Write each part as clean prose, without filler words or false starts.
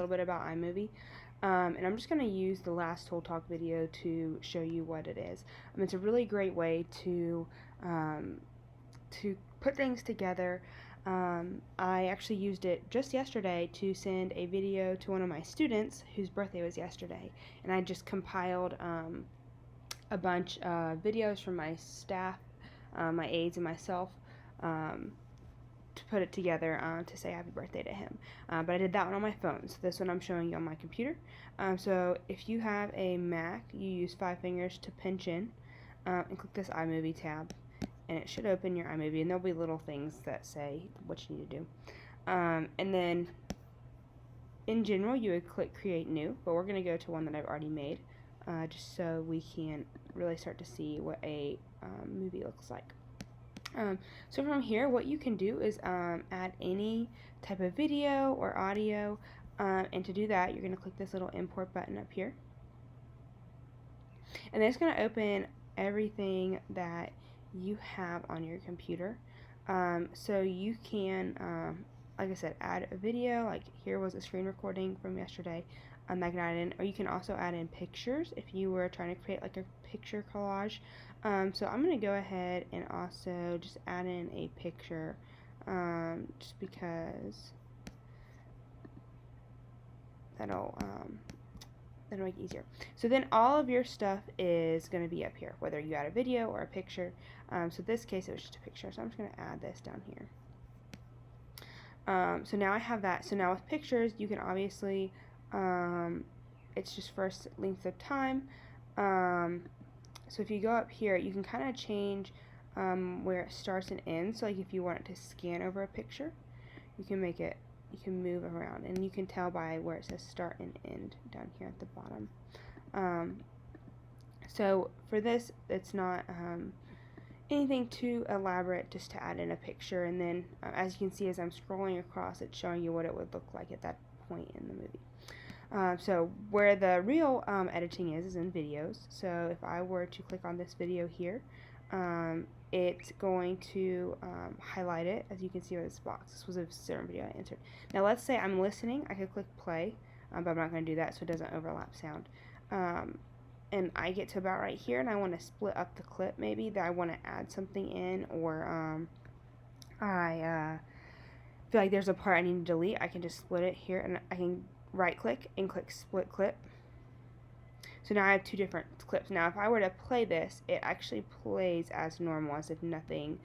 little bit about iMovie. And I'm just going to use the last Tool Talk video to show you what it is. It's a really great way to put things together. I actually used it just yesterday to send a video to one of my students whose birthday was yesterday, and I just compiled a bunch of videos from my staff, my aides, and myself to put it together to say happy birthday to him. But I did that one on my phone, so this one I'm showing you on my computer. So if you have a Mac, you use 5 fingers to pinch in and click this iMovie tab, and it should open your iMovie, and there'll be little things that say what you need to do. And then in general you would click create new, but we're going to go to one that I've already made just so we can really start to see what a movie looks like. So from here, what you can do is add any type of video or audio, and to do that you're going to click this little import button up here, and then it's going to open everything that you have on your computer. So you can, like I said, add a video. Like here was a screen recording from yesterday. I can add in, or you can also add in pictures if you were trying to create like a picture collage. So I'm going to go ahead and also just add in a picture, just because that'll make it easier. So then all of your stuff is going to be up here, whether you add a video or a picture. So in this case it was just a picture, so I'm just going to add this down here. So now I have that. So now with pictures, you can obviously, it's just first length of time. So if you go up here, you can kind of change where it starts and ends. So like if you want it to scan over a picture, you can make it, you can move around, and you can tell by where it says start and end down here at the bottom. So for this, it's not anything too elaborate, just to add in a picture, and then as you can see as I'm scrolling across, it's showing you what it would look like at that point in the movie. So where the real editing is in videos. So if I were to click on this video here, it's going to highlight it, as you can see with this box. This was a certain video I entered. Now let's say I'm listening, I could click play, but I'm not going to do that so it doesn't overlap sound. And I get to about right here, and I want to split up the clip, maybe that I want to add something in, or I feel like there's a part I need to delete. I can just split it here, and I can right click and click split clip. So now I have 2 different clips. Now if I were to play this, it actually plays as normal, as if nothing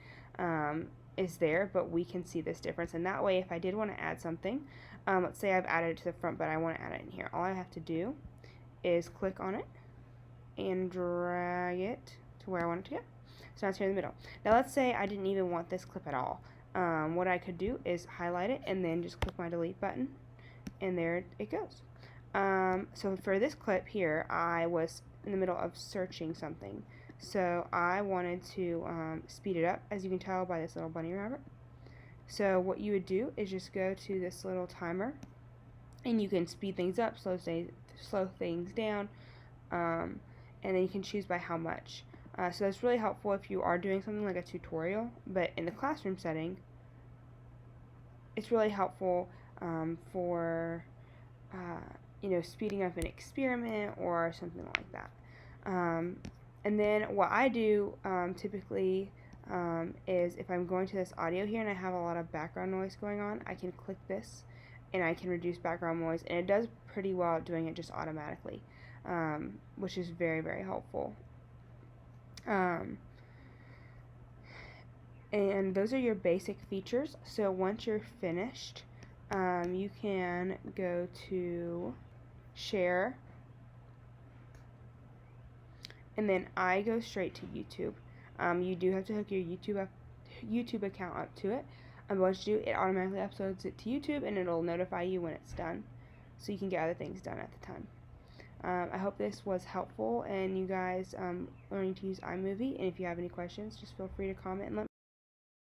is there, but we can see this difference. And that way, if I did want to add something, let's say I've added it to the front, but I want to add it in here, all I have to do is click on it and drag it to where I want it to go. So now it's here in the middle. Now let's say I didn't even want this clip at all. What I could do is highlight it and then just click my delete button, and there it goes. So for this clip here, I was in the middle of searching something, so I wanted to speed it up, as you can tell by this little bunny rabbit. So what you would do is just go to this little timer, and you can speed things up, slow things down, and then you can choose by how much. So that's really helpful if you are doing something like a tutorial, but in the classroom setting, it's really helpful for you know, speeding up an experiment or something like that. And then what I do typically is, if I'm going to this audio here and I have a lot of background noise going on, I can click this and I can reduce background noise, and it does pretty well at doing it just automatically, which is very, very helpful. And those are your basic features. So once you're finished, you can go to share, and then I go straight to YouTube. You do have to hook your YouTube account up to it, and once you do, it automatically uploads it to YouTube, and it'll notify you when it's done, so you can get other things done at the time. I hope this was helpful, and you guys learning to use iMovie, and if you have any questions, just feel free to comment and let me know.